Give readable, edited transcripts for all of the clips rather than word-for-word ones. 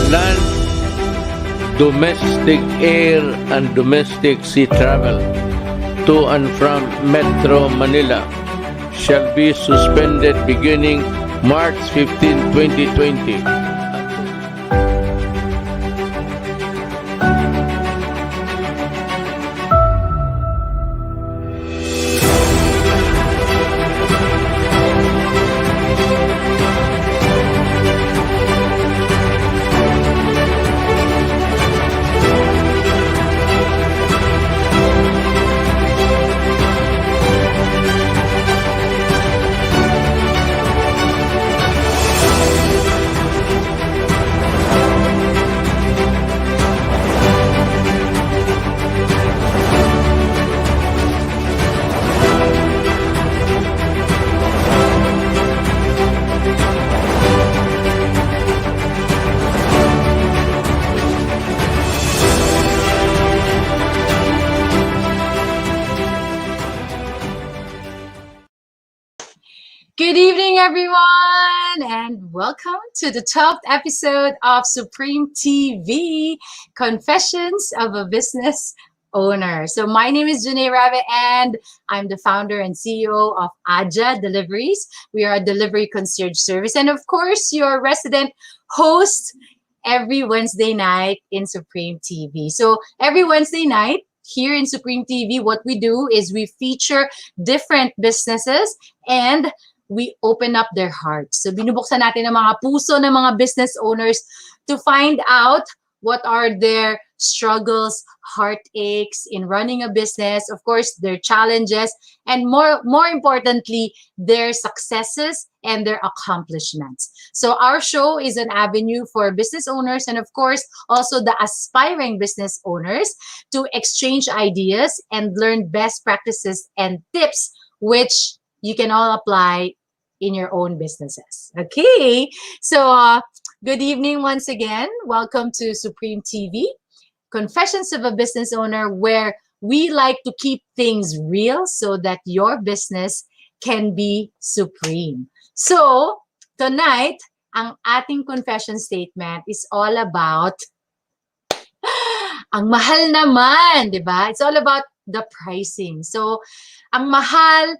Land, domestic air and domestic sea travel to and from Metro Manila shall be suspended beginning March 15, 2020. Good evening, everyone, and welcome to the 12th episode of Supreme TV, Confessions of a Business Owner. So my name is Janae Rabe, and I'm the founder and CEO of Aja Deliveries. We are a delivery concierge service, and of course, your resident host every Wednesday night in Supreme TV. So every Wednesday night, here in Supreme TV, what we do is we feature different businesses and we open up their hearts. So binubuksan natin ang mga puso ng mga business owners to find out what are their struggles, heartaches in running a business, of course, their challenges, and more importantly, their successes and their accomplishments. So our show is an avenue for business owners and of course, also the aspiring business owners to exchange ideas and learn best practices and tips, which you can all apply in your own businesses. Okay, so good evening once again. Welcome to Supreme TV, Confessions of a Business Owner, where we like to keep things real so that your business can be supreme. So tonight, ang ating confession statement is all about ang mahal naman, di ba? It's all about the pricing. So ang mahal,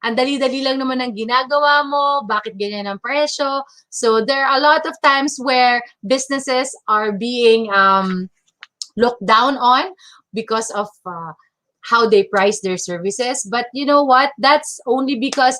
ang dali-dali lang naman ang ginagawa mo, bakit ganyan ang presyo? So there are a lot of times where businesses are being looked down on because of how they price their services. But you know what? That's only because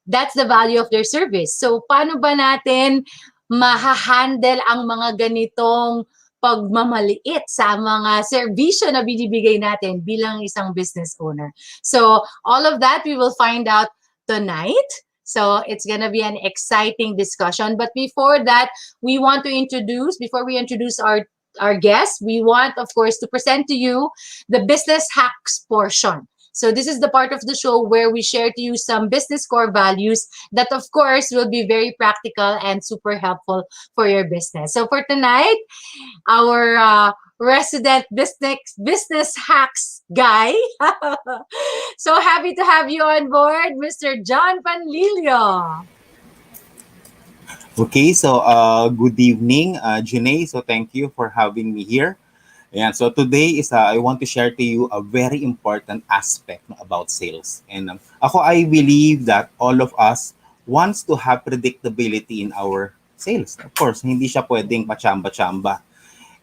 that's the value of their service. So paano ba natin mahahandle ang mga ganitong pagmamaliit sa mga serbisyo na binibigay natin bilang isang business owner? So all of that we will find out tonight. So it's gonna be an exciting discussion. But before that, before we introduce our our guests, we want, of course, to present to you the business hacks portion. So this is the part of the show where we share to you some business core values that, of course, will be very practical and super helpful for your business. So for tonight, our resident business hacks guy. So happy to have you on board, Mr. John Panlilio. Okay, so good evening, Janae. So thank you for having me here. And so today is I want to share to you a very important aspect about sales. And ako, I believe that all of us wants to have predictability in our sales. Of course, hindi siya pwedeng pachamba-chamba.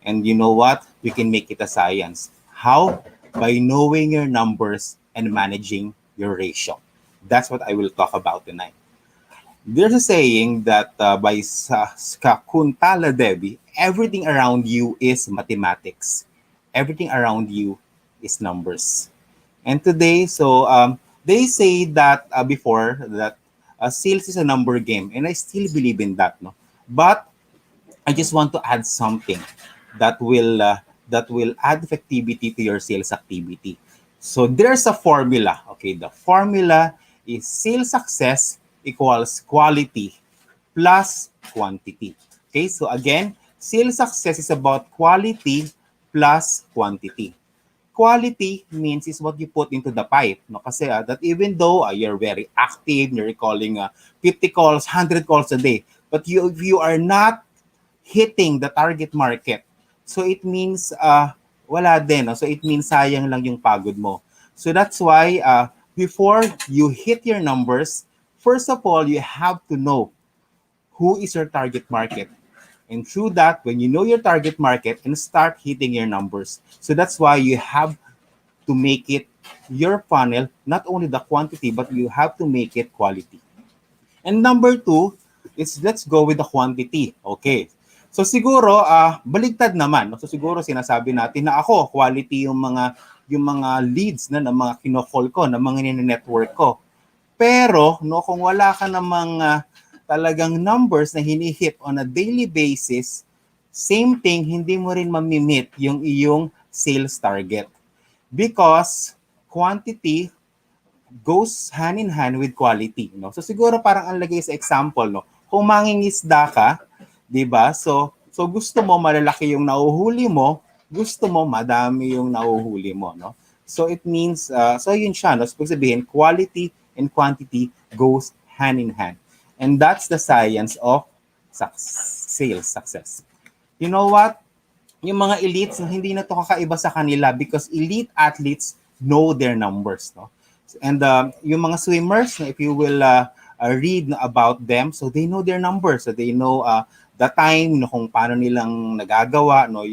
And you know what? We can make it a science. How? By knowing your numbers and managing your ratio. That's what I will talk about tonight. There's a saying that by Kuntala Devi, everything around you is mathematics. Everything around you is numbers. And today, so they say that before that sales is a number game, and I still believe in that. No, but I just want to add something that will add effectivity to your sales activity. So there's a formula. Okay, the formula is sales success equals quality plus quantity. Okay, so again, sales success is about quality plus quantity. Quality means is what you put into the pipe. No? Kasi that even though you're very active, you're recalling 50 calls, 100 calls a day, but if you are not hitting the target market, so it means wala din. No? So it means sayang lang yung pagod mo. So that's why before you hit your numbers, first of all, you have to know who is your target market. And through that, when you know your target market and start hitting your numbers. So that's why you have to make it your funnel, not only the quantity, but you have to make it quality. And number two is let's go with the quantity. Okay. So siguro baligtad naman. No? So siguro sinasabi natin na ako quality yung mga leads na ng mga kino-call ko, ng mga network ko. Pero no kung wala ka namang talagang numbers na hinihit on a daily basis, same thing, hindi mo rin mamimit yung iyong sales target. Because quantity goes hand in hand with quality. No? So siguro parang ang lagay sa example, no? Kung mangingisda ka, di ba? So gusto mo malalaki yung nauhuli mo, gusto mo madami yung nauhuli mo. No? So it means, so yun siya. No? So sabihin, quality and quantity goes hand in hand. And that's the science of sales success. You know what? Yung mga elites, hindi na to kakaiba sa kanila because elite athletes know their numbers. No? And yung mga swimmers, if you will read about them, so they know their numbers. So they know the time, no, kung paano nilang nagagawa, no,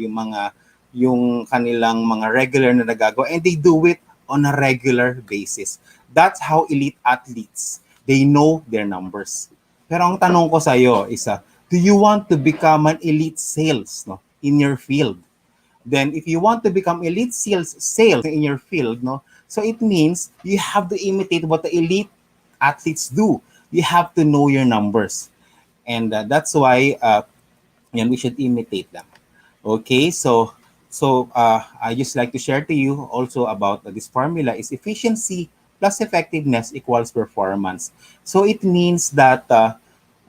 yung kanilang mga regular na nagagawa, and they do it on a regular basis. That's how elite athletes, they know their numbers. Pero ang tanong ko sa iyo is, do you want to become an elite sales no, in your field? Then if you want to become elite sales in your field, no, so it means you have to imitate what the elite athletes do. You have to know your numbers. And that's why we should imitate them. Okay, so I just like to share to you also about this formula is efficiency plus effectiveness equals performance. So it means that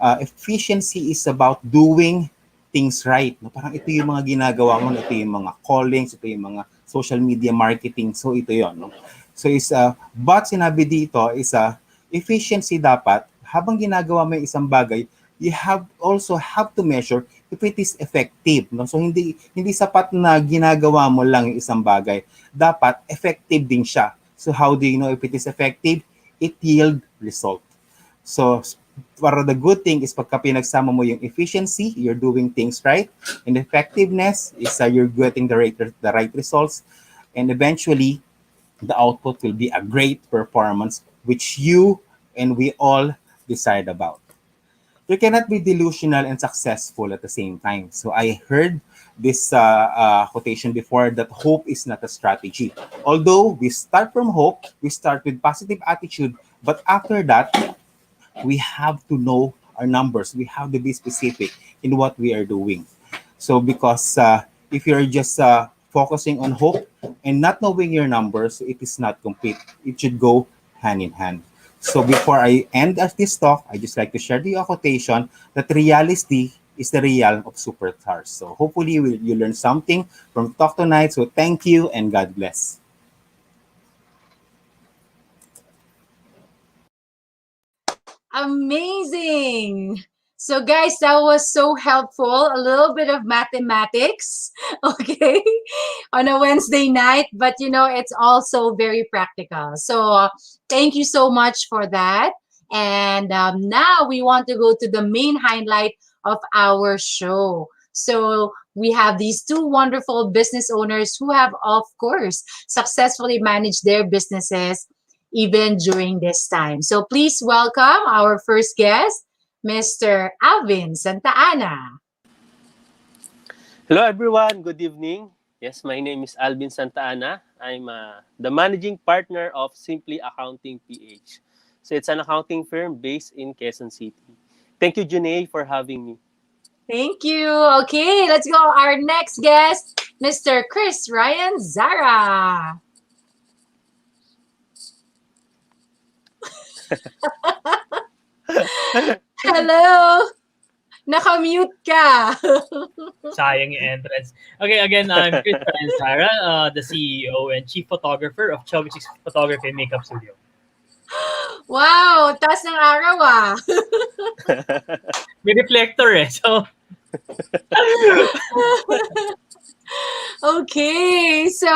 efficiency is about doing things right. No? Parang ito yung mga ginagawa mo, ito yung mga callings, ito yung mga social media marketing. So ito yon. No? So but sinabi dito is efficiency dapat, habang ginagawa mo yung isang bagay, you also have to measure if it is effective. No? So hindi sapat na ginagawa mo lang yung isang bagay. Dapat effective din siya. So how do you know if it is effective? It yield result. So para the good thing is pagka pinagsama mo yung efficiency, you're doing things right, and effectiveness is you're getting the right results, and eventually the output will be a great performance which you and we all decide about. You cannot be delusional and successful at the same time. So I heard this quotation before that hope is not a strategy. Although we start from hope, we start with positive attitude, but after that, we have to know our numbers. We have to be specific in what we are doing. So because If you're just focusing on hope and not knowing your numbers, it is not complete. It should go hand in hand. So before I end this talk, I just like to share the quotation that reality is the realm of superstars. So hopefully you learn something from talk tonight. So thank you and God bless. Amazing. So guys, that was so helpful. A little bit of mathematics, okay, on a Wednesday night, but it's also very practical. So thank you so much for that. And now we want to go to the main highlight of our show. So we have these two wonderful business owners who have, of course, successfully managed their businesses even during this time. So please welcome our first guest, Mr. Alvin Santana. Hello everyone, good evening. Yes, my name is Alvin Santana. I'm the managing partner of Simply Accounting PH. So it's an accounting firm based in Quezon City. Thank you, Junae, for having me. Thank you. Okay, let's go. Our next guest, Mr. Chris Ryan Zara. Hello. Naka-mute ka. Sayang yung entrance. Okay, again, I'm Chris Ryan, the CEO and Chief Photographer of Chubby Cheeks Photography and Makeup Studio. Wow, taas ng araw ah. May reflector so... Okay, so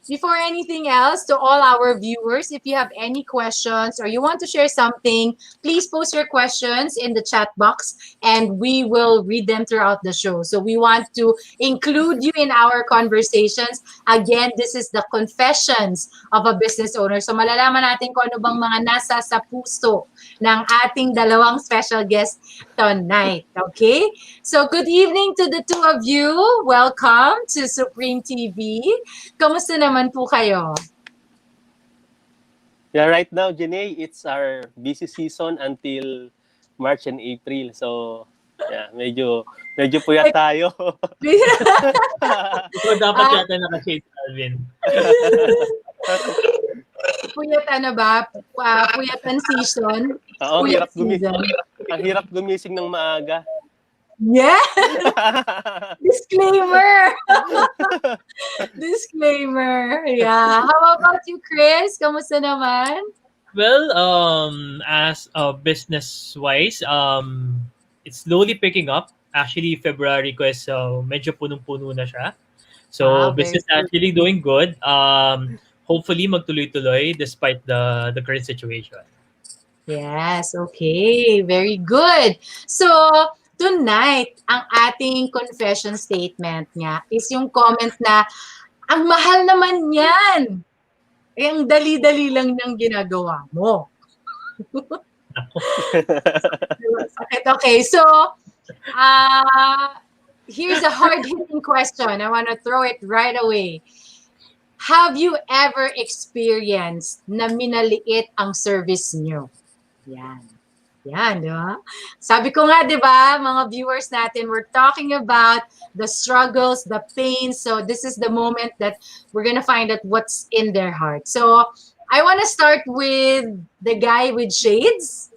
before anything else, to all our viewers, if you have any questions or you want to share something, please post your questions in the chat box and we will read them throughout the show. So we want to include you in our conversations. Again, this is the confessions of a business owner. So malalaman natin kung ano bang mga nasa sa puso ng ating dalawang special guests tonight. Okay? So good evening to the two of you. Welcome to Supreme TV. Kamusta naman po kayo? Yeah, right now, Junae, it's our busy season until March and April. So, yeah, medyo puyat tayo. Ito dapat yata naka-shade, Alvin. Puyat ano ba? Puyatan season. Oo, Puyat ang hirap gumising ng maaga. Yeah! Disclaimer! Disclaimer. Yeah. How about you, Chris? Kamusta naman? Well, as business-wise, it's slowly picking up. Actually, February ko is medyo punong-puno na siya. So, business actually doing good. Hopefully, magtuloy-tuloy despite the current situation. Yes, okay. Very good. So, tonight, ang ating confession statement nga is yung comment na, ang mahal naman yan. Eh, ang dali-dali lang ng ginagawa mo. Okay, so, here's a hard-hitting question. I want to throw it right away. Have you ever experienced na minaliit ang service nyo? Yan. Yan, di ba? Sabi ko nga, di ba, mga viewers natin, we're talking about the struggles, the pains. So this is the moment that we're gonna find out what's in their heart. So I want to start with the guy with shades.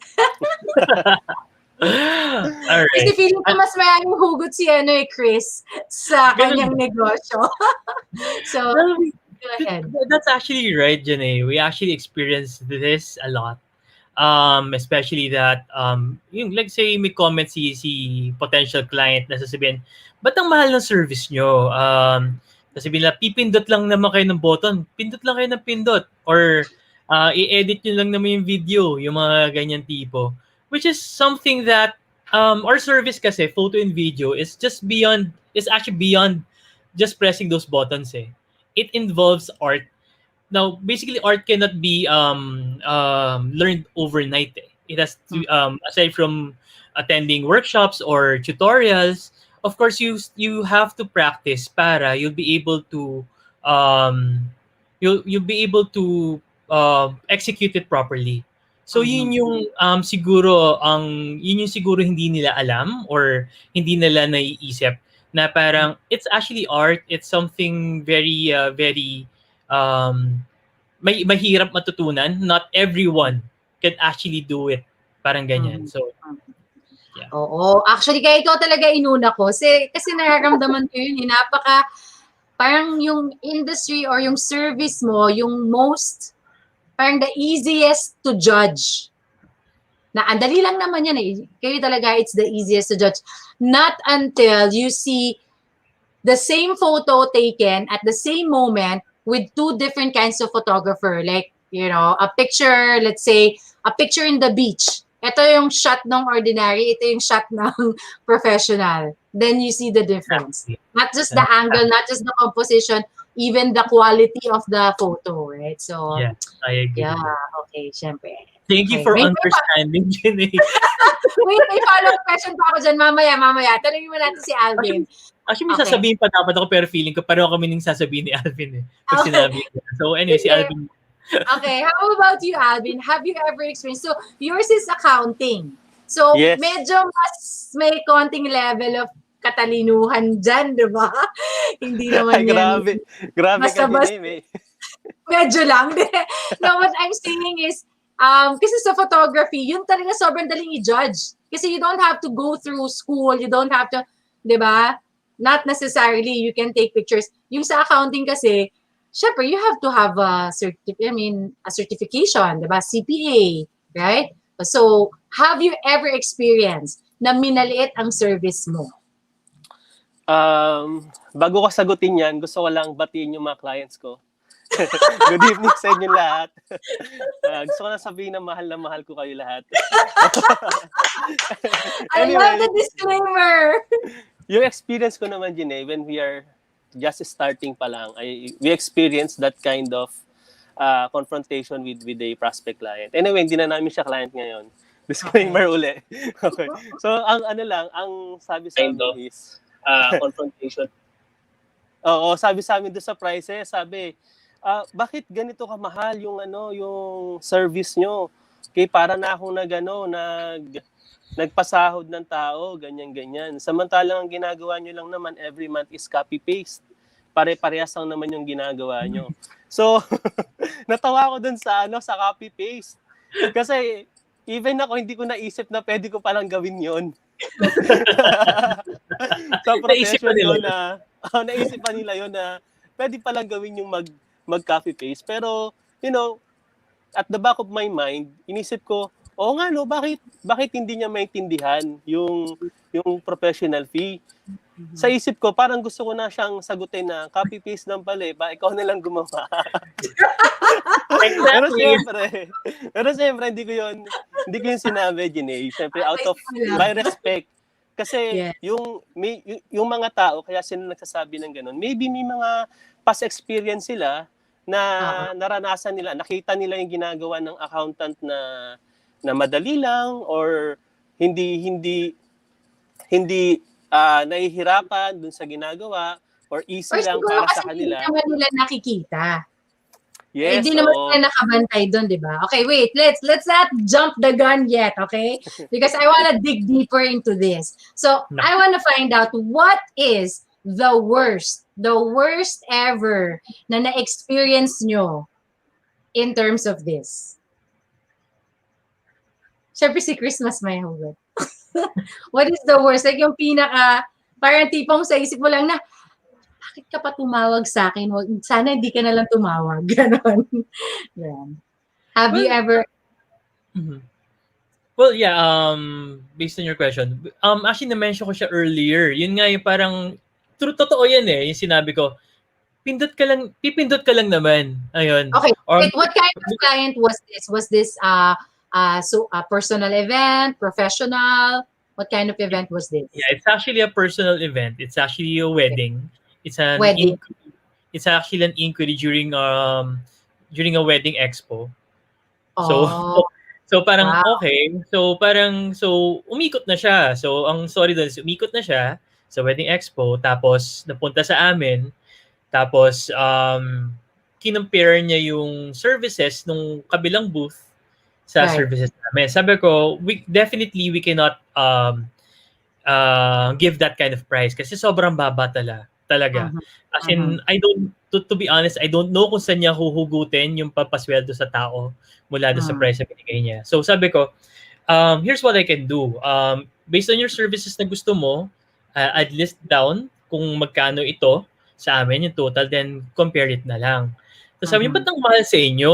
Alright. Kasi feeling ko mas mayaming hugot si Chris sa kanyang negosyo. So, go ahead. That's actually right, Janae. We actually experienced this a lot. Especially that yung like say may comment si potential client na sasabihin, ba't ang mahal ng service nyo? Sasabihin nila, pipindot lang naman kayo ng button, pindot lang kayo ng pindot, or i-edit nyo lang naman yung video, yung mga ganyan tipo, which is something that our service kasi, photo and video, is actually beyond just pressing those buttons. It involves art. Now, basically, art cannot be learned overnight. It has to, aside from attending workshops or tutorials, of course, you have to practice para you'll be able to execute it properly. So yun yung siguro hindi nila alam or hindi nila naiisip na parang it's actually art. It's something very very mahirap matutunan. Not everyone can actually do it. Parang ganyan. Mhm. So, yeah. Oo. Actually, kaya ikaw talaga inuna ko. Kasi nararamdaman ko yun. Parang yung industry or yung service mo, yung parang the easiest to judge. Na ang dali lang naman yan eh. Kayo talaga, it's the easiest to judge. Not until you see the same photo taken at the same moment with two different kinds of photographer. Like, a picture, let's say, a picture in the beach. Ito yung shot ng ordinary, ito yung shot ng professional. Then you see the difference. Not just the angle, not just the composition, even the quality of the photo, right? So, Yes, I agree. yeah, okay, syempre. Thank you Okay, for may understanding, Jenny. Wait, may follow-up question pa ako dyan. Mamaya. Tanungin mo natin si Alvin. Actually, may Okay. sasabihin pa dapat ako, pero feeling ko pareho kami nang sasabihin ni Alvin eh. Pag Okay. sinabi ko. So anyway, si Sige. Alvin. Okay, how about you, Alvin? Have you ever experienced? So, yours is accounting. So, Yes. medyo mas may konting level of katalinuhan dyan, di ba? Hindi naman yan. Grabe ka Basta-basta. din eh. Medyo lang. No, what I'm saying is, kasi sa photography, yun talaga sobrang daling i-judge. Kasi you don't have to go through school, you don't have to, di ba? Not necessarily you can take pictures. Yung sa accounting kasi, syempre, you have to have a certification, di ba? CPA, right? So, have you ever experienced na minaliit ang service mo? Bago ko sagutin yan, gusto ko lang batiin yung mga clients ko. Good evening sa inyo lahat. Gusto ko na sabihin na mahal ko kayo lahat. I love the disclaimer! Yung experience ko naman, Gine, when we are just starting pa lang, we experience that kind of confrontation with a prospect client. Anyway, hindi na namin siya client ngayon. Disclaimer uli. Okay. So, ang sabi sa amin is confrontation. Oo, sabi sa amin doon sa prices, bakit ganito kamahal yung service nyo? Kaya para na akong nagpasahod ng tao, ganyan. Samantalang ang ginagawa nyo lang naman every month is copy-paste. Pare-parehas lang naman yung ginagawa nyo. So, natawa ko dun sa copy-paste. Kasi, even ako, hindi ko naisip na pwede ko palang gawin yon. Sa profession ko naisip pa nila yun na pwede palang gawin yung mag-copy-paste. Pero, at the back of my mind, inisip ko, oo nga no, bakit hindi niya maintindihan yung professional fee? Sa isip ko, parang gusto ko na siyang sagutin na copy-paste lang pala ikaw na lang gumawa. pero siyempre, hindi ko yun sinabi, Gine. Siyempre, out of my respect. Kasi yung mga tao, kaya sila nagsasabi ng ganun, maybe may mga past experience sila na naranasan nila, nakita nila yung ginagawa ng accountant na madali lang or hindi nahihirapan dun sa ginagawa or easy lang para sa kanila. Hindi naman nila nakikita. Yes, hindi naman nila nakabantay doon, di ba? Okay, wait. Let's not jump the gun yet, okay? Because I want to dig deeper into this. So, I want to find out what is the worst ever na na-experience nyo in terms of this. Siyempre si Christmas may hugot. What is the worst? Like yung parang tipong sa isip mo lang na, bakit ka pa tumawag sa akin? Sana hindi ka na lang tumawag. Ganon. Yan. Have you ever... Well, yeah, based on your question, actually na-mention ko siya earlier. Yun nga yung parang, totoo yan eh, yung sinabi ko, pipindot ka lang naman. Ayun. Okay, what kind of client was this? Was this a personal event, professional? What kind of event was this? Yeah, it's actually a personal event. It's actually a wedding. It's an wedding. It's actually an inquiry during a wedding expo. So parang okay. So umikot na siya. So ang story doon is umikot na siya sa wedding expo tapos napunta sa amin. Tapos kinompare niya yung services nung kabilang booth sa services namin. Sabi ko, we cannot give that kind of price kasi sobrang baba talaga. Mhm. As Mhm. in, I don't, to be honest, I don't know kung saan niya huhugutin yung papasweldo sa tao mula doon sa Mhm. price na binigay niya. So sabi ko, here's what I can do. Based on your services na gusto mo, I'd list down kung magkano ito sa amin, yung total, then compare it na lang. So sabi niya, Mhm. ba't ang mahal sa inyo?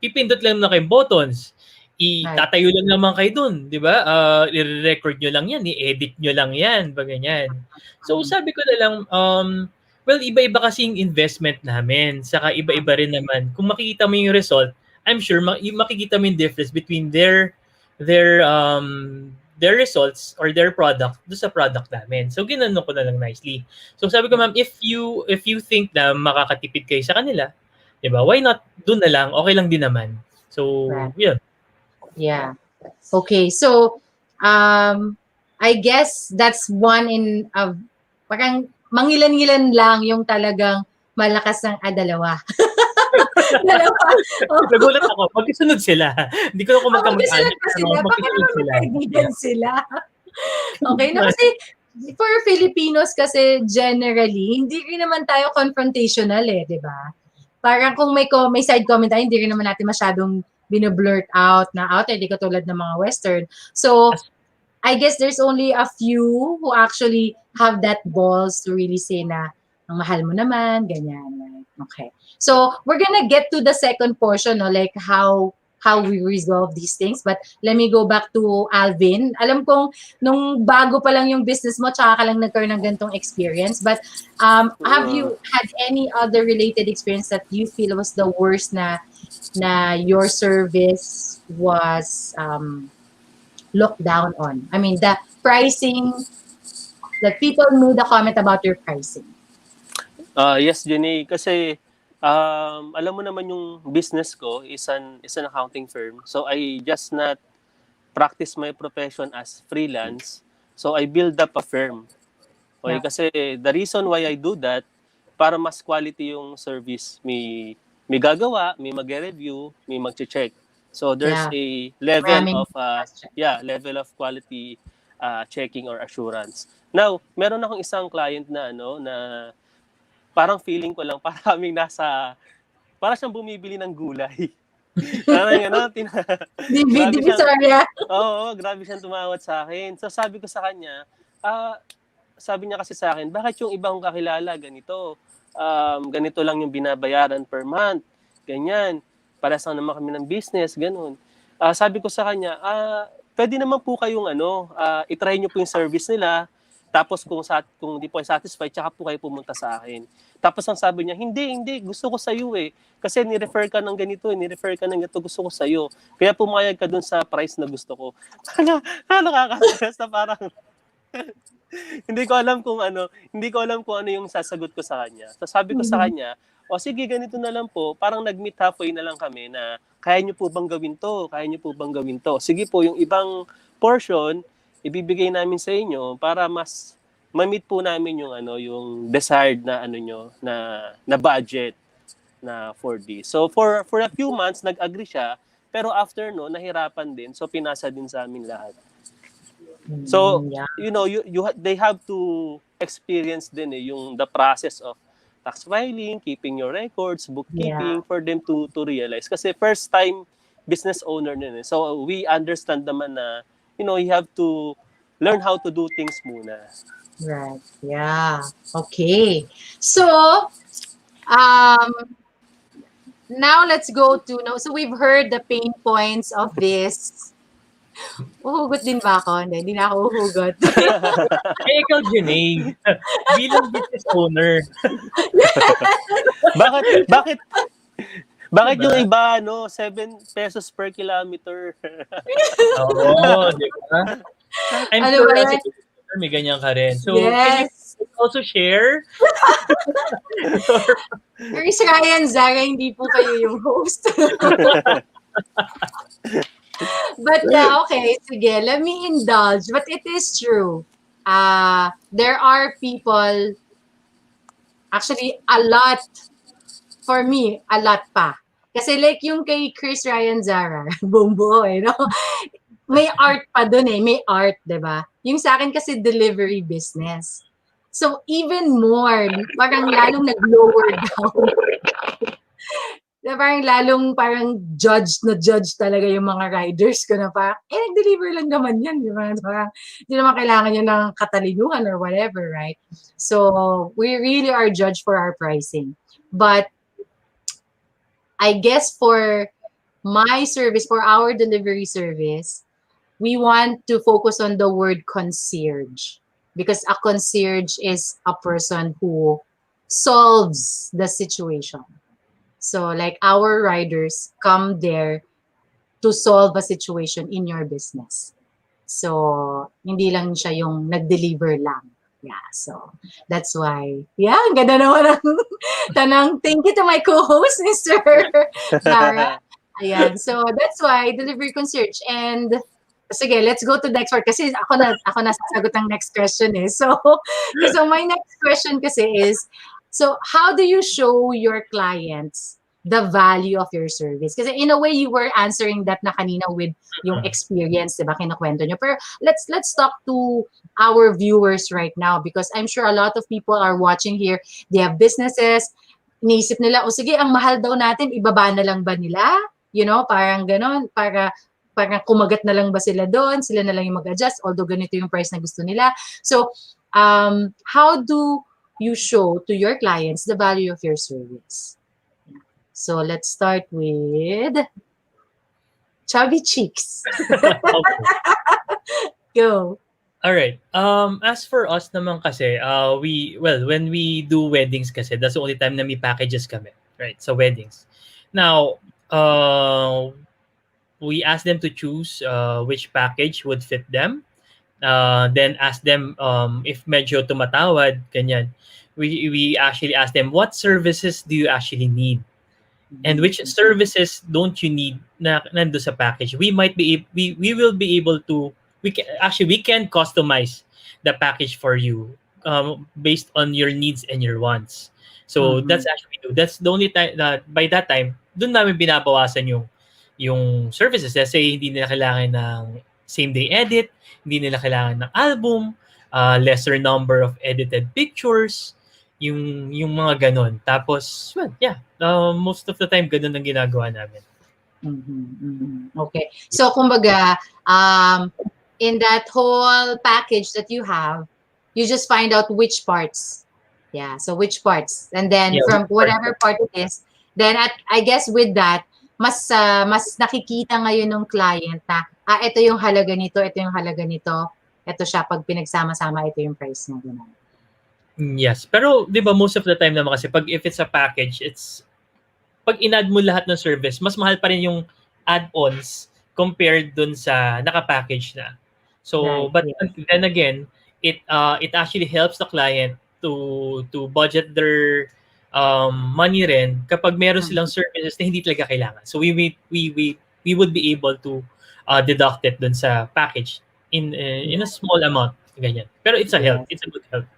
Pipindot lang na kayong buttons. Right. Itatayo lang naman kayo dun, di ba? I-record nyo lang yan, i-edit nyo lang yan, ba ganyan. So Mhm. sabi ko na lang, well, iba-iba kasi yung investment namin. Saka iba-iba rin naman. Kung makikita mo yung result, I'm sure makikita mo yung difference between their results or their product do sa product namin. So ginano ko na lang nicely. So sabi ko, ma'am, if you think na makakatipid kayo sa kanila, 'di ba? Why not doon na lang? Okay lang din naman. So, Right. yun. Yeah. Okay. So, I guess that's one in of parang mangilan-ngilan lang yung talagang malakas ng dalawa. Dalawa. Oh, Nagulat ako. Magkasunod sila. Hindi ko ako magkasunod magkamag-anak, pa pero sila. Baka magkasunod naman sila. magkaibigan sila. Okay. No, kasi for Filipinos kasi generally, hindi rin naman tayo confrontational di ba? Parang kung may side comment tayo, hindi rin naman natin masyadong bino-blurt out na out, hindi katulad ng mga Western. So, I guess there's only a few who actually have that balls to really say na, ang mahal mo naman, ganyan. Right? Okay. So, we're gonna get to the second portion, no? Like how we resolve these things. But let me go back to Alvin. Alam kong nung bago pa lang yung business mo, tsaka ka lang nagkaroon ng gantong experience. But have you had any other related experience that you feel was the worst na your service was looked down on? I mean, the pricing, that people made a comment about your pricing. Yes, Jenny, kasi alam mo naman yung business ko is an accounting firm. So I just not practice my profession as freelance. So I build up a firm. Okay, Yeah. kasi the reason why I do that, para mas quality yung service. May gagawa, may magre-review, may magche-check. So there's Yeah. a level Maraming of level of quality checking or assurance. Now, meron akong isang client na na parang feeling ko lang para kaming para siyang bumibili ng gulay. Parang grabe siyang, Divisoria. oo, grabe siyang tumawad sa akin. So sabi ko sa kanya, sabi niya kasi sa akin, bakit yung ibang kakilala ganito? Ganito lang yung binabayaran per month. Ganyan. Pares lang naman kami ng business, ganun. Sabi ko sa kanya, pwede naman po kayong itry niyo po yung service nila. Tapos kung di po kayo satisfied, tsaka po kayo pumunta sa akin. Tapos ang sabi niya, hindi, gusto ko sa iyo eh. Kasi ni-refer ka ng ganito, ni-refer ka ng ganito, gusto ko sa iyo. Kaya pumayag ka dun sa price na gusto ko. Nakaka-stress na parang hindi ko alam kung ano yung sasagot ko sa kanya. So sabi ko sa kanya, o sige, ganito na lang po, parang nag-meet halfway na lang kami na kaya niyo po bang gawin to? Kaya niyo po bang gawin to? Sige po, yung ibang portion, ibibigay namin sa inyo para mas ma-meet po namin yung yung desired na nyo na budget na for this. So for a few months nag-agree siya, pero after no nahirapan din. So pinasa din sa amin lahat. So, Yeah. they have to experience din yung the process of tax filing, keeping your records, bookkeeping for them to realize. Kasi first time business owner din. So, we understand naman na, you have to learn how to do things muna. Right. Yeah. Okay. So, now let's go to so we've heard the pain points of this. Uhugot din ba ako? Hindi na ako uhugot. Ikaw, Jenay, bilang business owner. Bakit Diba? yung iba 7 pesos per kilometer? Oo, di ba? I'm Ano sure ba as a yan? business owner, may ganyan ka rin. So, can Yes. you also share? Chris Ryan, Zara, hindi po kayo yung host. But okay, sige, let me indulge. But it is true. There are people, actually a lot, for me, a lot pa. Kasi like yung kay Chris Ryan Zara, buong buo no? may art pa dun eh. May art, di ba? Yung sa akin kasi delivery business. So, even more, parang lalong nag-lower down. Parang lalong parang judge talaga yung mga riders ko na parang, nag-deliver lang naman yan, di ba? Parang, hindi naman kailangan yun ng katalinuhan or whatever, right? So, we really are judged for our pricing. But, I guess for my service, for our delivery service, we want to focus on the word concierge. Because a concierge is a person who solves the situation. So like our riders come there to solve a situation in your business. So hindi lang siya yung nag-deliver lang. Yeah, so that's why. Yeah, ang ganda naman ang tanang. Thank you to my co-host, Mr. Dara. Ayan, so that's why delivery concierge. And sige, let's go to the next part kasi ako na sasagot ang next question eh. So my next question kasi is, so how do you show your clients the value of your service? Kasi in a way you were answering that na kanina with yung experience, 'di ba? Kinukwento nyo. Pero let's talk to our viewers right now because I'm sure a lot of people are watching here. They have businesses. Iniisip nila, o sige, ang mahal daw natin, ibaba na lang ba nila? You know, parang ganon, parang kumagat na lang ba sila doon? Sila na lang yung mag-adjust, although ganito yung price na gusto nila. So, how do you show to your clients the value of your service? So, let's start with Chubby Cheeks. Okay. Go. All right. As for us naman kasi, when we do weddings kasi, that's the only time na may packages kami, right? So weddings. Now, we ask them to choose which package would fit them. Then ask them if medyo tumatawad, ganyan. We actually ask them, what services do you actually need? And which services don't you need na nando sa package? We will be able to, we can customize the package for you based on your needs and your wants. So that's actually, that's the only time that by that time doon namin binabawasan yung services. Let's say hindi nila kailangan ng same day edit, hindi nila kailangan ng album, lesser number of edited pictures, yung mga ganon. Tapos, well, yeah, most of the time ganon ang ginagawa namin. Okay. So, kumbaga, in that whole package that you have, you just find out which parts. Yeah, so which parts. And then from whatever part it is, then I guess with that, mas nakikita ngayon ng client na, ito yung halaga nito, ito yung halaga nito, ito siya, pag pinagsama-sama, ito yung price niya. Ganun. Yes. Pero, di ba, most of the time naman kasi, if it's a package, pag in-add mo lahat ng service, mas mahal pa rin yung add-ons compared dun sa naka-package na. So, but then again, it actually helps the client to budget their money rin kapag meron silang services na hindi talaga kailangan. So, we would be able to deduct it dun sa package in a small amount. Ganyan. Pero it's a help. It's a good help.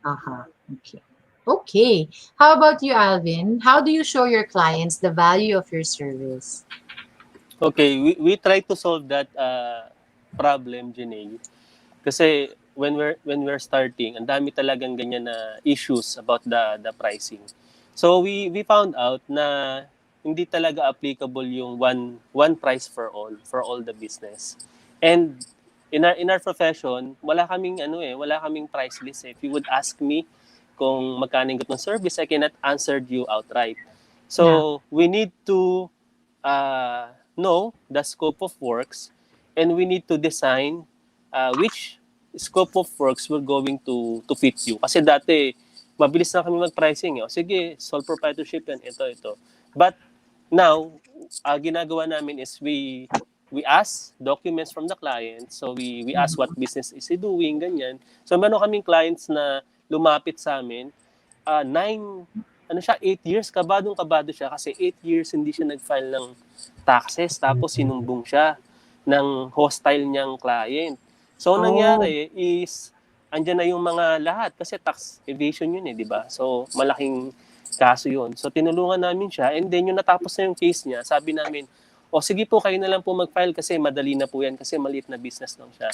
Okay. Okay. How about you, Alvin? How do you show your clients the value of your service? Okay, we try to solve that problem, Janelle. Kasi when we're starting, ang dami talagang ganyan na issues about the pricing. So we found out na hindi talaga applicable yung one price for all the business. And in our profession, wala kaming price list. If you would ask me kung magkano ng service, I cannot answer you outright. So we need to know the scope of works, and we need to design which scope of works we're going to fit you. Kasi dati, mabilis na kami mag-pricing. Sige, sole proprietorship yan, ito. But now, ginagawa namin is we ask documents from the client. So we ask what business is he doing, ganyan. So meron kaming clients na lumapit sa amin, 8 years, kabado siya kasi 8 years hindi siya nag-file ng taxes, tapos sinumbong siya ng hostile niyang client. So nangyari is, andyan na yung mga lahat kasi tax evasion yun di ba? So malaking kaso yun. So tinulungan namin siya, and then yung natapos na yung case niya, sabi namin, o sige po kayo na lang po mag-file kasi madali na po yan kasi maliit na business lang siya.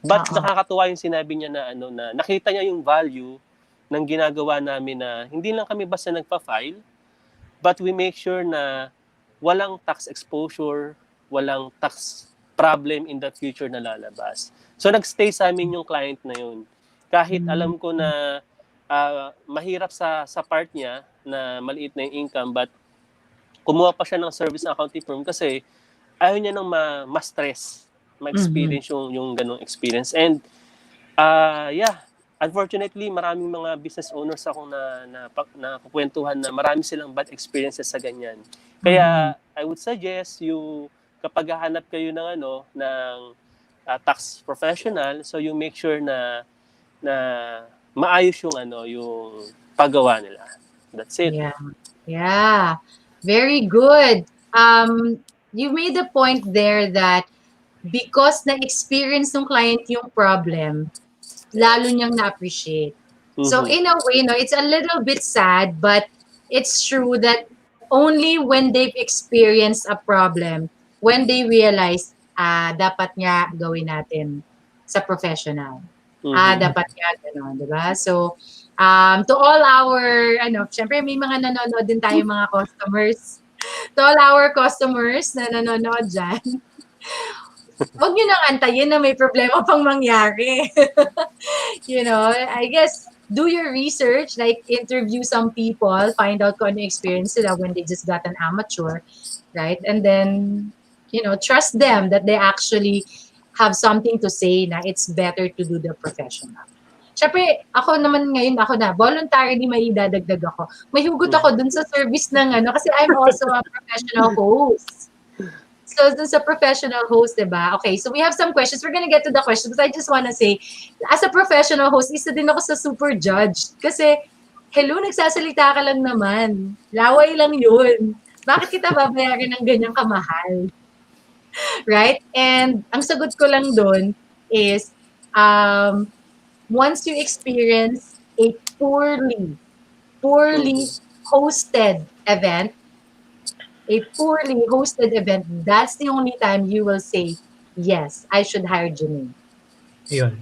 But Oo. nakakatuwa yung sinabi niya na na nakita niya yung value ng ginagawa namin na hindi lang kami basta nagpa-file, but we make sure na walang tax exposure, walang tax problem in the future na lalabas. So nagstay sa amin yung client na yun. Kahit alam ko na mahirap sa part niya na maliit na yung income, but kumuha pa siya ng service accounting firm kasi ayaw niya nang ma-stress, ma-experience yung ganong experience. And yeah, unfortunately, maraming mga business owners akong na kukwentuhan na marami silang bad experiences sa ganyan. Kaya I would suggest you kapag hahanap kayo ng ng tax professional, so you make sure na maayos yung yung paggawa nila. That's it. Yeah. Yeah. Very good. You made the point there that because na-experience ng client yung problem, lalo niyang na-appreciate. So in a way, no, it's a little bit sad, but it's true that only when they've experienced a problem, when they realize, dapat nga gawin natin sa professional. Dapat nga gano'n, di ba? So, to all our, syempre may mga nanonood din tayo mga customers. To all our customers na nanonood dyan, huwag nyo nang antayin na may problema pang mangyari. I guess, do your research, like interview some people, find out kung ano experience sila when they just got an amateur, right? And then, trust them that they actually have something to say na it's better to do the professional. Siyempre, ako naman ngayon, voluntarily may idadagdag ako. May hugot ako dun sa service ng kasi I'm also a professional host. So, dun sa professional host, diba? Okay, so we have some questions. We're gonna get to the questions, but I just wanna say, as a professional host, isa din ako sa super judge. Kasi, hello, nagsasalita ka lang naman. Laway lang yun. Bakit kita babayaran ng ganyang kamahal? Right? And ang sagot ko lang doon is, once you experience a poorly hosted event, that's the only time you will say, yes, I should hire Janine. Yun.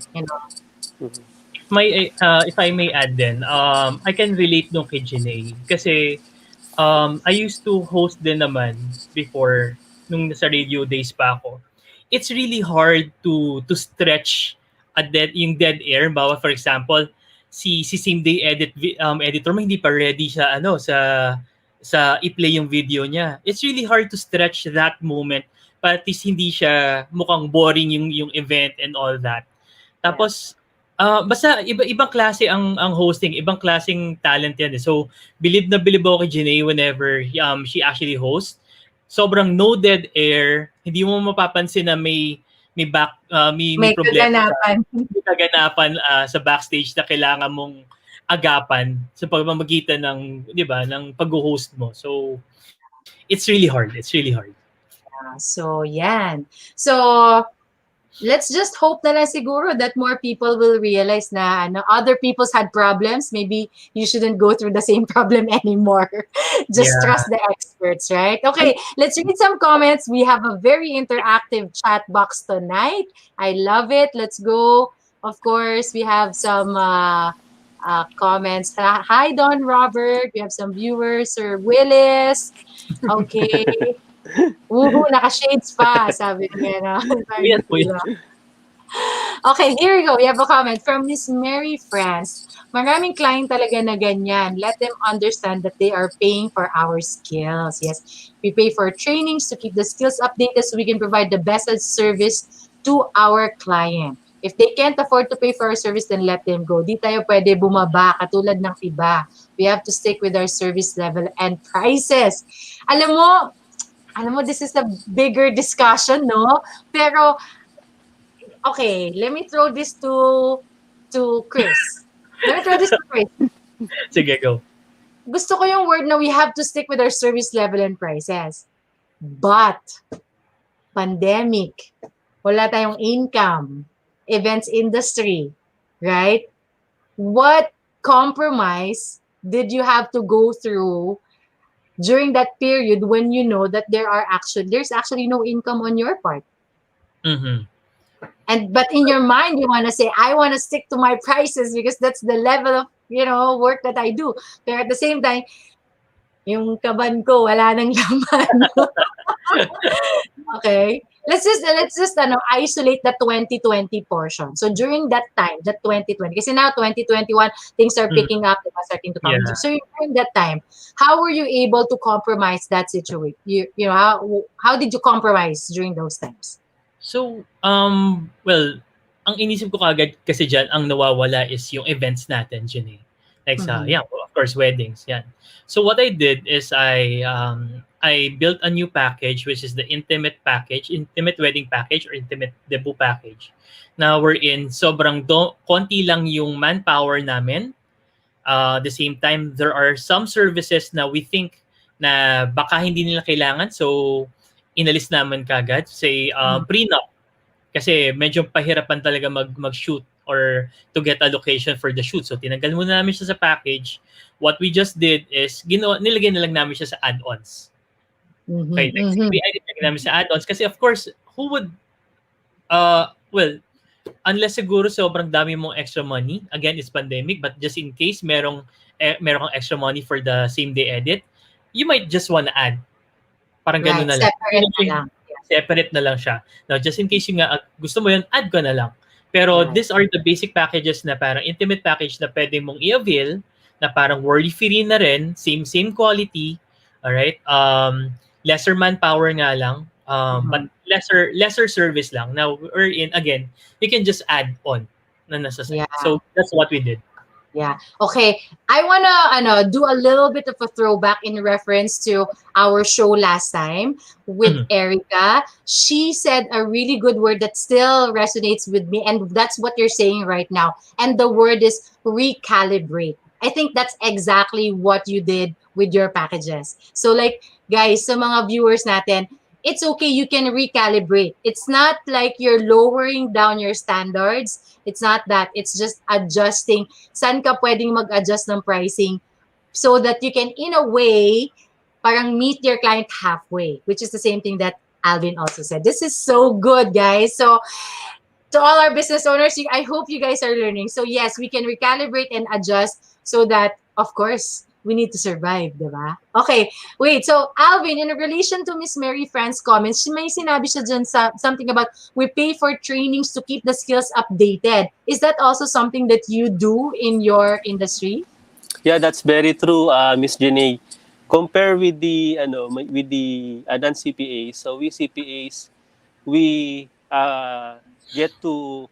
If I may add then, I can relate nung kay Janae. Kasi, I used to host din naman before, nung nasa radio days pa ako. It's really hard to stretch yung dead air. Bawa, for example, si same day editor mo, hindi pa ready siya sa i-play yung video niya. It's really hard to stretch that moment para at least hindi siya mukhang boring yung event and all that. Tapos, basta ibang klase ang hosting, ibang klaseng talent yan. So, believe ako kay Janae whenever she actually hosts. Sobrang no dead air, hindi mo mapapansin na may problema may kaganapan sa backstage na kailangan mong agapan sa pamamagitan ng, 'di ba, ng pag-host mo. So it's really hard. So yan. So let's just hope na lang siguro that more people will realize na other people's had problems. Maybe you shouldn't go through the same problem anymore. Just trust the experts, right? Okay, let's read some comments. We have a very interactive chat box tonight. I love it. Let's go. Of course, we have some comments. Hi, Don Robert. We have some viewers. Sir Willis. Okay. Naka-shades pa, sabi niya. Okay, here we go. We have a comment from Miss Mary France. Maraming client talaga na ganyan. Let them understand that they are paying for our skills. Yes, we pay for trainings to keep the skills updated so we can provide the best service to our client. If they can't afford to pay for our service, then let them go. Di tayo pwede bumaba katulad ng iba. We have to stick with our service level and prices. Alam mo, this is a bigger discussion, no? Pero, okay, let me throw this to Chris. Sige, go. Gusto ko yung word na we have to stick with our service level and prices. But, pandemic, wala tayong income, events industry, right? What compromise did you have to go through during that period when you know that there's actually no income on your part. Mm-hmm. And but in your mind, you want to say, I want to stick to my prices because that's the level of work that I do. But at the same time, yung kaban ko wala nang laman. Okay. Let's just isolate the 2020 portion. So during that time, that 2020, kasi now 2021 things are Mm, picking up, diba, starting to come. yeah. So during that time, how were you able to compromise that situation? How did you compromise during those times? So, well, ang inisip ko kaagad kasi diyan ang nawawala is yung events natin diyan eh. Like sa Mhm. yeah, of course weddings, yan. So what I did is I built a new package which is the intimate package, intimate wedding package or intimate debut package. Now we're in sobrang konti lang yung manpower namin. The same time there are some services na we think na baka hindi nila kailangan so inalis naman kagad say prenup kasi medyo pahirapan talaga mag-shoot or to get a location for the shoot. So tinanggal muna namin siya sa package. What we just did is nilagay na lang namin siya sa add-ons. Okay, like Mhm. nilagay namin sa add-ons kasi of course, who would well, unless siguro sobrang dami mong extra money, again it's pandemic, but just in case merong kang extra money for the same day edit, you might just wanna add. Parang Right, gano'n na lang. separate na lang. Separate na lang siya. Now, just in case yung nga, gusto mo yun, add ko na lang. Pero Right. these are the basic packages na parang intimate package na pwede mong i-avail na parang worry-free na rin, same quality, alright? Lesser manpower nga lang, but lesser service lang. Now, we're in, again, you can just add on na nasa site. Yeah. So, that's what we did. Yeah. Okay. I wanna do a little bit of a throwback in reference to our show last time with Erica. She said a really good word that still resonates with me, and that's what you're saying right now. And the word is recalibrate. I think that's exactly what you did with your packages. So like guys, sa mga viewers natin, it's okay, you can recalibrate. It's not like you're lowering down your standards. It's not that. It's just adjusting. Saan ka pwedeng mag-adjust ng pricing so that you can, in a way, parang meet your client halfway, which is the same thing that Alvin also said. This is so good, guys. So to all our business owners, I hope you guys are learning. So yes, we can recalibrate and adjust so that, of course, we need to survive, diba? Okay, wait. So, Alvin, in relation to Miss Mary Fran's comments, may sinabi siya dyan something about we pay for trainings to keep the skills updated. Is that also something that you do in your industry? Yeah, that's very true, Miss Jenny. Compare with the non-CPAs. So we CPAs, we get to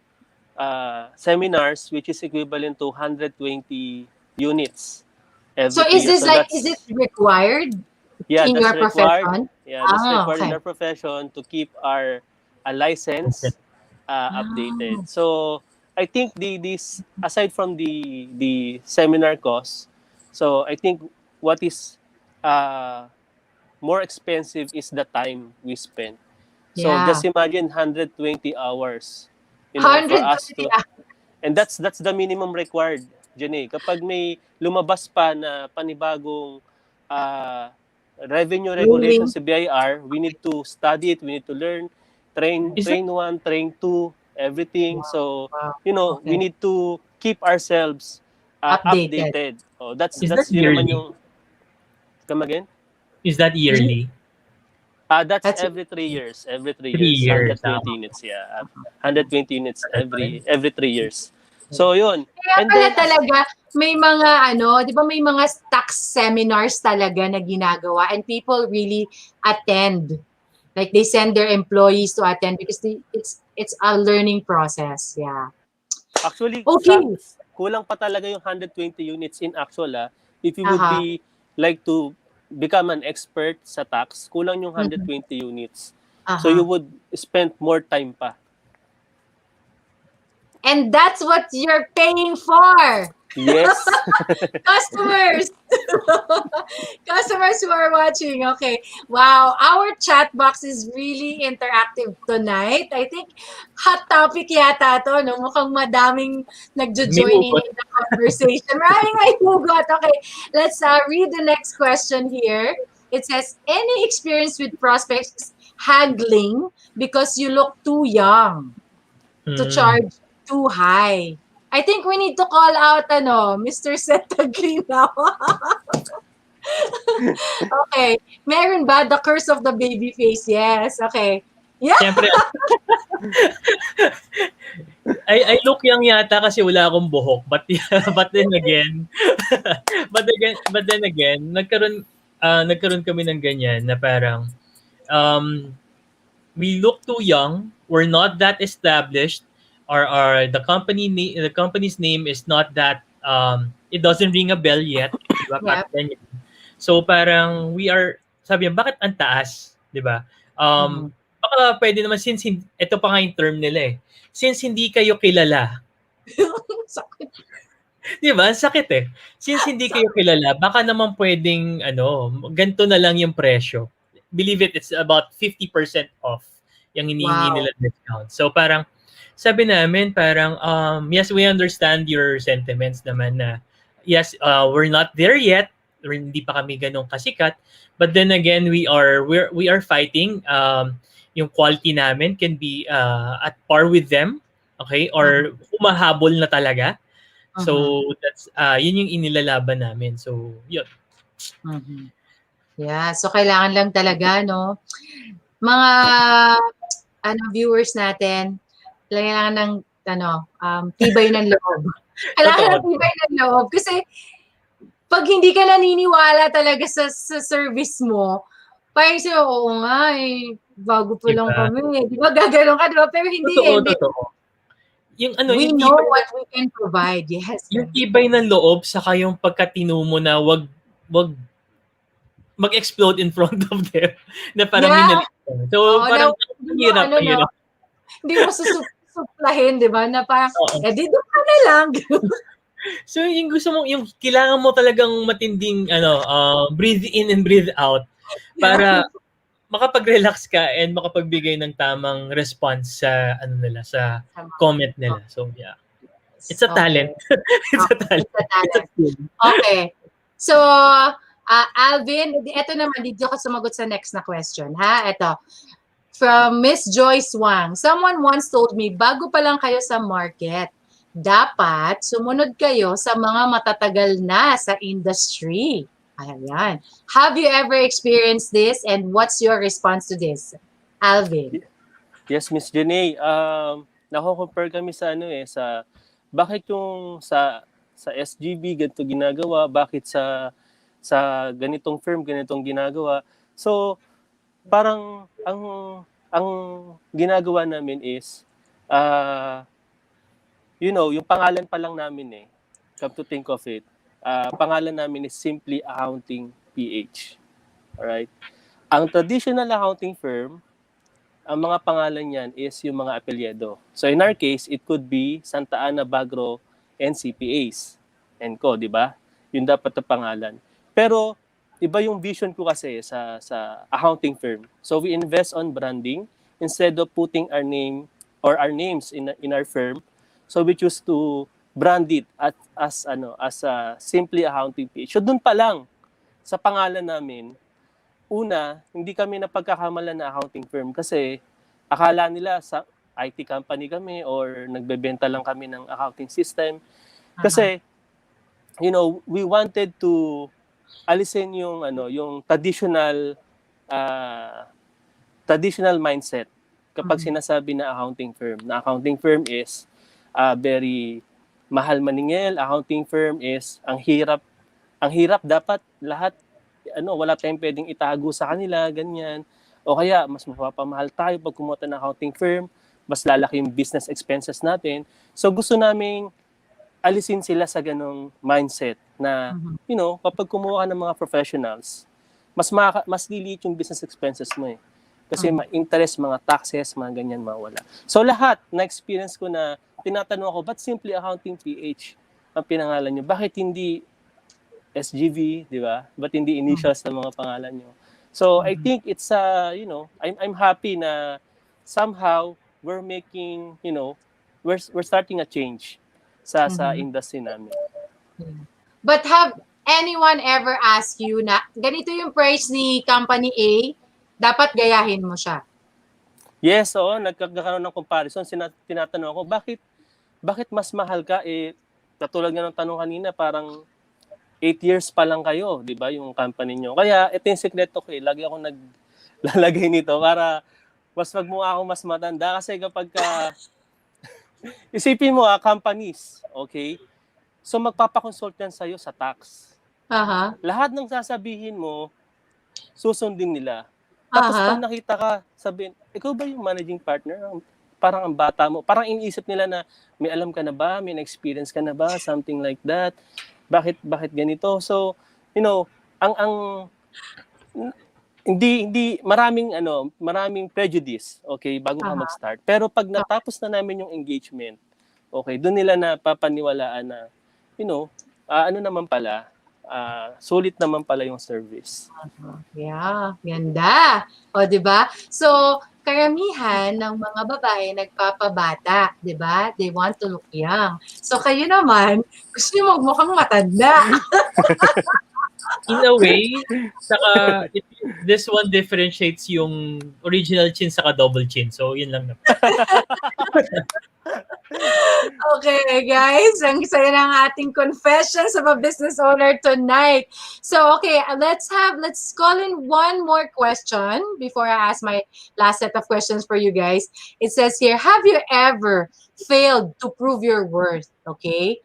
seminars which is equivalent to 120 units So every is year. this So like, that's, is it required yeah, in that's your required. profession? Yeah, that's required in Okay. our profession to keep our license updated. So I think this aside from the seminar costs, so I think what is uh, more expensive is the time we spend. So Yeah. just imagine 120 hours, for 120. us to, and that's the minimum required, Jenny. Kapag may lumabas pa na panibagong uh, revenue regulation Ruling. sa BIR, we need to study it, we need to learn, Is that train one, train two, everything. So, Wow. we Okay. need to keep ourselves Updated. updated. Oh, that's is that yun naman yearly? yung, come again? Is that yearly? That's That's every 3 years. Every 3 3 years, years. 120 units. Yeah, 120 units every 3 years. So yun. Kaya And pala then talaga may mga 'di ba may mga tax seminars talaga na ginagawa and people really attend. Like they send their employees to attend because it's a learning process. Yeah. actually Okay. kulang pa talaga yung 120 units in actual. If you would Aha. be like to become an expert sa tax, kulang yung Mhm. 120 units. So you Aha. would spend more time pa. And that's what you're paying for. Yes. Customers. Customers who are watching. Okay. Wow. Our chat box is really interactive tonight. I think hot topic yata to, no? Mukhang madaming May nagjo-join in hugot. the conversation. Maraming may hugot. Okay. Let's read the next question here. It says, any experience with prospects haggling because you look too young to Mm. charge too high. I think we need to call out Mr. Setaglina. Okay. Meron ba? The curse of the baby face. Yes. Okay. Yeah. Siyempre, I look young yata kasi wala akong buhok. But but then again, but then again, nagkaroon kami ng ganyan na parang um we look too young. We're not that established. The company's name is not that it doesn't ring a bell yet, di ba? Yeah. Parang ganyan. So parang we are sabi niya, bakit ang taas, di ba? Mhm. Baka pwede naman ito pa nga yung term nila eh. Since hindi kayo kilala, Sakit. di ba? Ang sakit eh. Since hindi kayo kilala, baka naman pwedeng ganito na lang yung presyo. Believe it's about 50% off yung hinihingi Wow. nila discount. So parang sabi namin parang yes, we understand your sentiments naman na yes, we're not there yet. Hindi pa kami ganun kasikat. But then again, we are fighting yung quality namin can be at par with them, okay? Or humahabol na talaga. So that's yun yung inilalaban namin. So yun. Mhm. Yeah, so kailangan lang talaga mga viewers natin, kailangan ng tibay ng loob. Kailangan ng Totoo. tibay ng loob kasi pag hindi ka naniniwala talaga sa service mo, parang siya, oo nga bago pa lang Diba? kami. Di ba gaganon ka, di ba? Pero hindi. Totoo. Yung We yung know tibay, what we can provide. Yes. yung tibay ng loob saka yung pagkatino mo na wag mag-explode in front of them na parang Yeah. minalit. So Oo, parang hindi mo, ang hirap. hindi mo susuplahin, di ba? Na parang, Oo. dito ka na lang. So yung gusto mo, yung kailangan mo talagang matinding breathe in and breathe out para makapag-relax ka and makapagbigay ng tamang response sa nila, sa comment nila. So yeah. It's a talent. It's a talent. It's a talent. skill. Okay. So, Alvin, ito naman, dito ka sumagot sa next na question, ha? Ito. From Miss Joyce Wang. Someone once told me, bago pa lang kayo sa market, dapat sumunod kayo sa mga matatagal na sa industry. Ayan. Have you ever experienced this and what's your response to this? Alvin. Yes, Miss Jenny. Nako-compare kami sa sa bakit yung sa SGB ganito ginagawa, bakit sa ganitong firm ganitong ginagawa. So parang ang ginagawa namin is yung pangalan pa lang namin come to think of it, pangalan namin is Simply Accounting PH. Alright? Ang traditional accounting firm, ang mga pangalan niyan is yung mga apelyido. So in our case, it could be Santa Ana, Bagro, and CPAs. And co, di ba? Yun dapat na pangalan. Pero iba yung vision ko kasi sa accounting firm. So we invest on branding instead of putting our name or our names in our firm. So we choose to brand it as a Simply Accounting PH. So doon pa lang sa pangalan namin, una, hindi kami napagkakamalan na accounting firm kasi akala nila sa IT company kami or nagbebenta lang kami ng accounting system. Kasi, we wanted to alisin yung traditional mindset kapag sinasabi na accounting firm. Na accounting firm is very mahal maningil. Accounting firm is ang hirap dapat lahat wala tayong pwedeng itago sa kanila, ganyan. O kaya, mas mapapamahal tayo pag kumuha ng accounting firm, mas lalaki yung business expenses natin. So, gusto naming alisin sila sa ganong mindset na, kapag kumuha ka ng mga professionals, mas liliit yung business expenses mo Kasi interest, mga taxes, mga ganyan mawala. So, lahat na experience ko na tinatanong ako, ba't Simply Accounting PH ang pinangalan nyo? Bakit hindi SGV, di ba? Ba't hindi initials ng mga pangalan nyo? So, I think it's, I'm happy na somehow we're making, we're starting a change sa industry namin. But anyone ever ask you na ganito yung price ni company A, dapat gayahin mo siya? Yes, oo, nagkakaroon ng comparison. Tinatanong ako, bakit mas mahal ka? Katulad nga ng tanong kanina, parang 8 years pa lang kayo, di ba, yung company nyo. Kaya ito yung sekreto ko lagi ako naglalagay nito para mas magmukha ako mas matanda. Kasi kapag isipin mo companies, okay? So magpapakonsult yan sa'yo sa tax. Aha. Lahat ng sasabihin mo, susundin nila. Tapos pag nakita ka, sabihin, ikaw ba yung managing partner? Parang ang bata mo. Parang iniisip nila na may alam ka na ba? May experience ka na ba? Something like that. Bakit ganito? So, hindi maraming prejudice, okay, bago ka mag-start. Pero pag natapos na namin yung engagement, okay, doon nila na papaniwalaan na ano naman pala, sulit naman pala yung service. Yeah, ganda. O, di ba? So, karamihan ng mga babae nagpapabata, di ba? They want to look young. So, kayo naman, gusto nyo magmukhang matanda. In a way, saka this one differentiates yung original chin saka double chin. So, yun lang naman. Okay, guys. Ang saya ng ating confessions of a business owner tonight. So, okay, let's call in one more question before I ask my last set of questions for you guys. It says here, have you ever failed to prove your worth? Okay?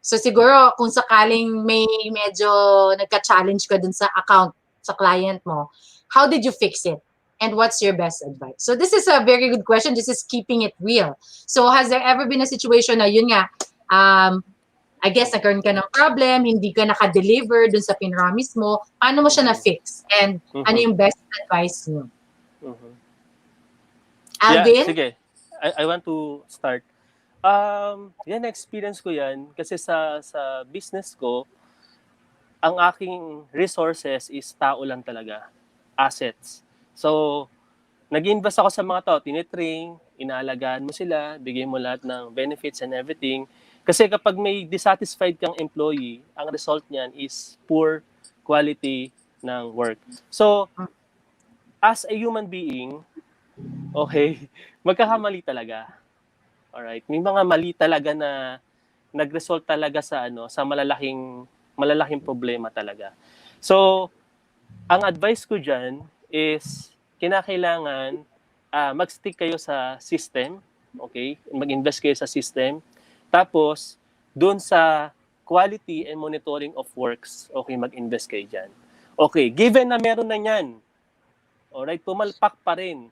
So, siguro, kung sakaling may medyo nagka-challenge ka dun sa account, sa client mo, how did you fix it? And what's your best advice? So this is a very good question. This is keeping it real. So has there ever been a situation na yun nga, I guess nagkaroon ka ng problem, hindi ka naka-deliver dun sa pinramis mo, paano mo siya na-fix? And ano yung best advice mo? Alvin? Yeah, sige. I want to start. Yan, experience ko yan kasi sa business ko, ang aking resources is tao lang talaga, assets. So, nag-invest ako sa mga tao, tinitrain, inaalagaan mo sila, bigay mo lahat ng benefits and everything. Kasi kapag may dissatisfied kang employee, ang result niyan is poor quality ng work. So, as a human being, okay, magkakamali talaga. Alright, may mga mali talaga na nag-result talaga sa sa malalaking problema talaga. So, ang advice ko diyan is kinakailangan mag-stick kayo sa system, okay? Mag-invest kayo sa system. Tapos, doon sa quality and monitoring of works, okay, mag-invest kayo diyan. Okay, given na meron na niyan, alright, pumalpak pa rin.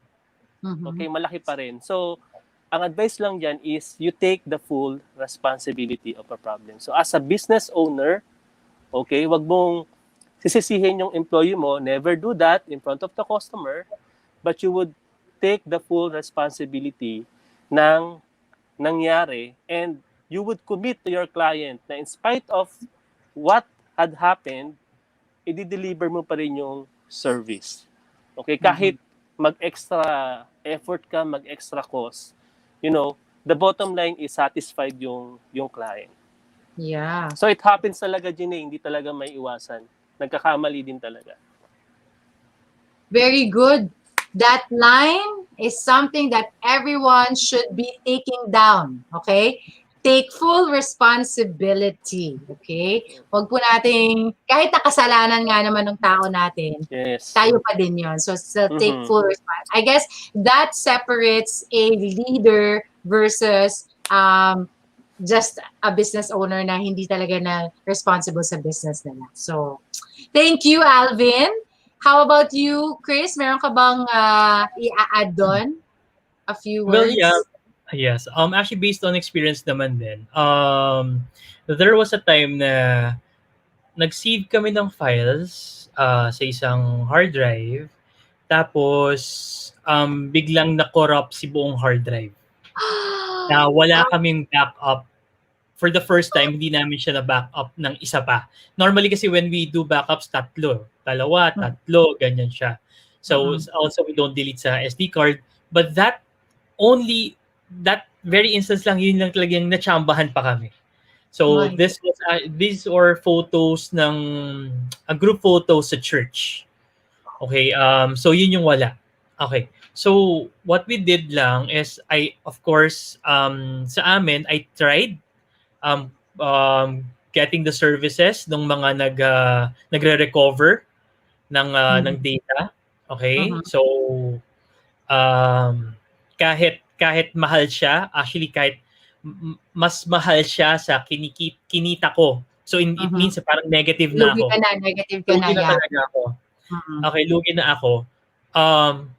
Okay, malaki pa rin. So, ang advice lang dyan is you take the full responsibility of a problem. So as a business owner, okay, wag mong sisisihin yung employee mo. Never do that in front of the customer, but you would take the full responsibility ng nangyari and you would commit to your client na in spite of what had happened, i-deliver mo pa rin yung service. Okay, kahit mag-extra effort ka, mag-extra cost, the bottom line is satisfied yung client. Yeah. So it happens talaga, Gine, hindi talaga may iwasan. Nagkakamali din talaga. Very good. That line is something that everyone should be taking down. Okay? Take full responsibility. Okay? Huwag po nating, kahit nakasalanan nga naman ng tao natin, yes, tayo pa din yun. So take full responsibility. I guess that separates a leader versus just a business owner na hindi talaga na responsible sa business nila. So, thank you, Alvin. How about you, Chris? Meron ka bang i-add doon? A few words? Well, yeah. Yes. Actually, based on experience naman din. There was a time na nag-save kami ng files sa isang hard drive. Tapos, biglang na-corrupt si buong hard drive. Na wala kaming backup. For the first time, hindi namin siya na-backup ng isa pa. Normally kasi when we do backups, dalawa, tatlo, ganyan siya. So, also we don't delete sa SD card. But that very instance lang, yun lang talagang natsambahan pa kami. So My this was these are photos ng a group photo sa church. Okay, so yun yung wala. Okay. So what we did lang is I of course sa amin I tried um getting the services ng mga nagre-recover ng Mhm. data. Okay? Mhm. So um kahit mahal siya, actually kahit mas mahal siya sa kinita ko. So it Mhm. means parang negative na Lugi ka ako. na, negative ka na, Lugi na yeah. talaga ako. Mhm. Okay, lugi na ako.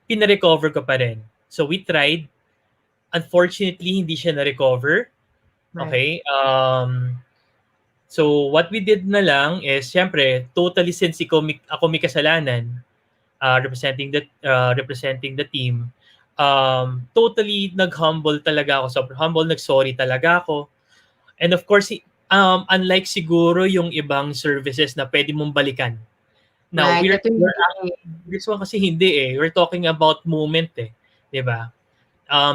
Pina-recover ko pa rin. So we tried. Unfortunately, hindi siya na-recover. Right. Okay? So what we did na lang is, syempre, totally since ako may kasalanan, representing the team, totally nag-humble talaga ako. Sobrang humble, nag-sorry talaga ako. And of course, unlike siguro yung ibang services na pwede mong balikan. Now, Right. Ito hindi eh. this one kasi hindi eh. We're talking about moment eh. 'Di ba?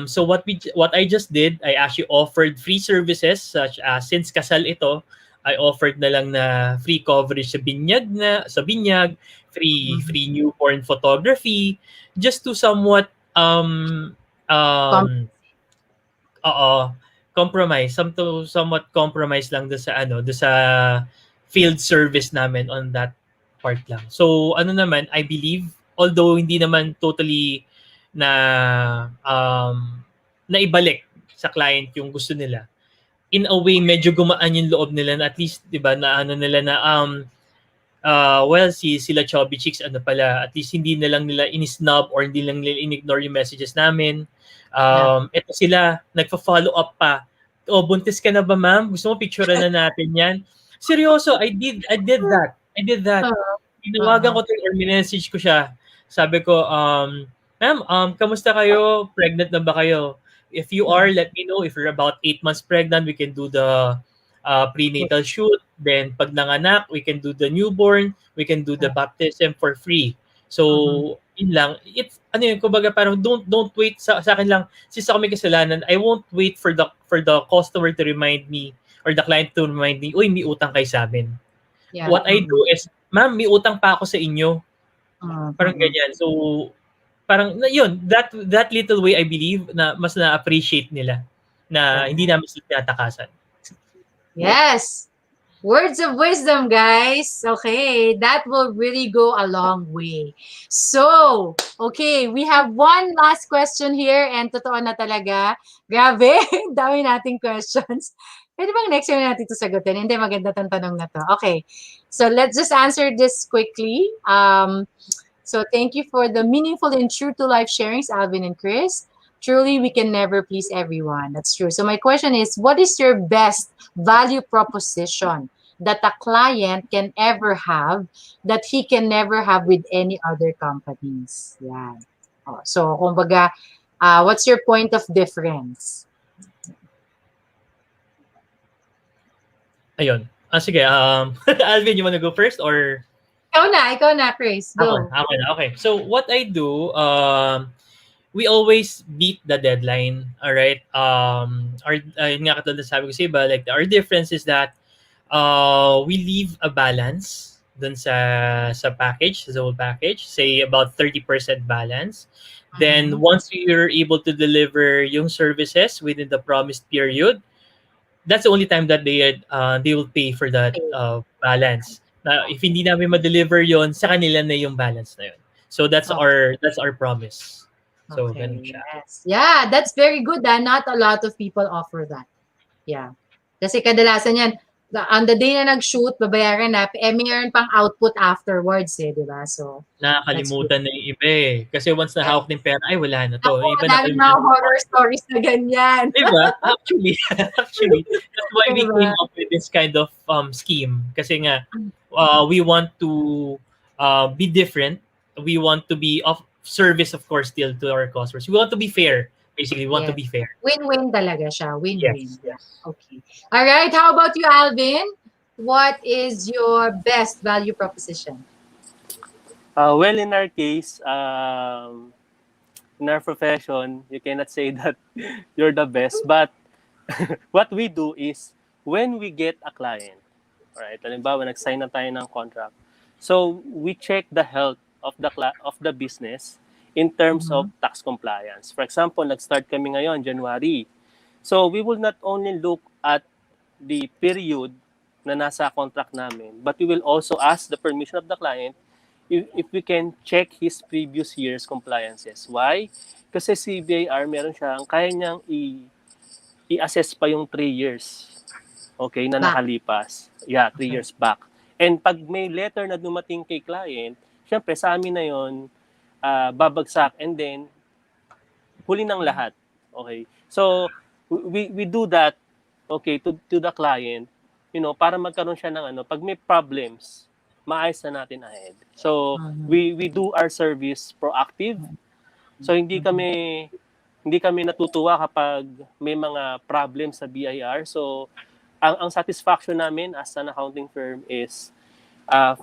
So what I just did, I actually offered free services such as since kasal ito, I offered na lang na free coverage sa binyag, Mhm. free newborn photography, just to somewhat Com- um oo, compromise, somewhat compromise lang doon sa field service namin on that part lang. So ano naman, I believe, although hindi naman totally na naibalik sa client yung gusto nila. In a way, medyo gumaan yung loob nila na at least, 'di ba, na ano nila na well, sila Chubby Cheeks, ano pala, at least hindi na lang nila in-snub or hindi lang nila in-ignore yung messages namin. yeah. Ito sila, nagpa-follow up pa. Oh, buntis ka na ba, ma'am? Gusto mo picturean na natin yan? Seryoso, I did that. I did that. Oo. Tinawagan Oo. ko or minessage ko siya. Sabi ko, ma'am, kamusta kayo? Pregnant na ba kayo? If you are, let me know. If you're about 8 months pregnant, we can do the prenatal shoot. Then pag nanganak, we can do the newborn, we can do the baptism for free. Mhm. So, yun lang. It's ano yun, kumbaga parang don't wait sa akin lang, since ako may kasalanan, I won't wait for the customer to remind me or the client to remind me, uy, may utang kayo sa amin. Yeah. What I do is, ma'am, may utang pa ako sa inyo. Parang Mhm. ganyan. So, parang yun, that little way I believe na mas na-appreciate nila na Right. hindi namin sila tinatakasan. Yes. Words of wisdom, guys. Okay, that will really go a long way. So, okay, we have one last question here and totoo na talaga. Grabe, dami nating questions. Pwede bang next year natin ito sagutin? Hindi, maganda tong tanong na to. Okay, so let's just answer this quickly. So thank you for the meaningful and true to life sharings, Alvin and Chris. Truly, we can never please everyone. That's true. So my question is, what is your best value proposition that a client can ever have that he can never have with any other companies? Yeah. Oh, so, kumbaga, what's your point of difference? Ayun. Sige, Alvin, you wanna go first or Ikaw na, Chris. Go. ako na? Okay. So what I do, we always beat the deadline. All right. Yun nga katulad na sabi ko sa iba, like our difference is that we leave a balance dun sa package, sa whole package, say about 30% balance. Then once you're able to deliver yung services within the promised period, that's the only time that they will pay for that balance. Na if hindi namin ma-deliver yon, sa kanila na yung balance na yun. So that's Oh, our promise. So ganun okay. siya. Yes. Yeah, that's very good. Not a lot of people offer that. Yeah. Kasi kadalasan yan, on the day na nag-shoot, babayaran na, mayroon pang output afterwards eh, di ba? So, that's good. Nakakalimutan na yung iba eh. Kasi once na Yes. hawak ng pera, ay wala na to. Ako, Yung iba madaming nakalimutan mga na. horror stories na ganyan. Diba? Actually, that's why we Diba? came up with this kind of scheme. Kasi nga, we want to be different. We want to be of service, of course, still to our customers. We want to be fair. Basically, we want to Yes. be fair. Win-win talaga siya. Win-win. Yes, Yeah. yes. Okay. All right. How about you, Alvin? What is your best value proposition? Well, in our case, in our profession, you cannot say that you're the best. But what we do is when we get a client, right? Halimbawa, nag-sign na tayo ng contract. So, we check the health of the business in terms of Mhm. tax compliance. For example, nag-start kami ngayon, January. So, we will not only look at the period na nasa contract namin, but we will also ask the permission of the client if we can check his previous year's compliances. Why? Kasi si BIR, meron siyang, kaya niyang i-assess pa yung 3 years. Okay, na Back. nakalipas. Yeah, 3 Okay. years back. And pag may letter na dumating kay client, syempre sa amin na yon babagsak and then huli ng lahat. Okay. So we do that okay to the client, para magkaroon siya ng pag may problems, maayos na natin ahead. So Mhm. we do our service proactive. So hindi kami natutuwa kapag may mga problems sa BIR. So ang satisfaction namin as an accounting firm is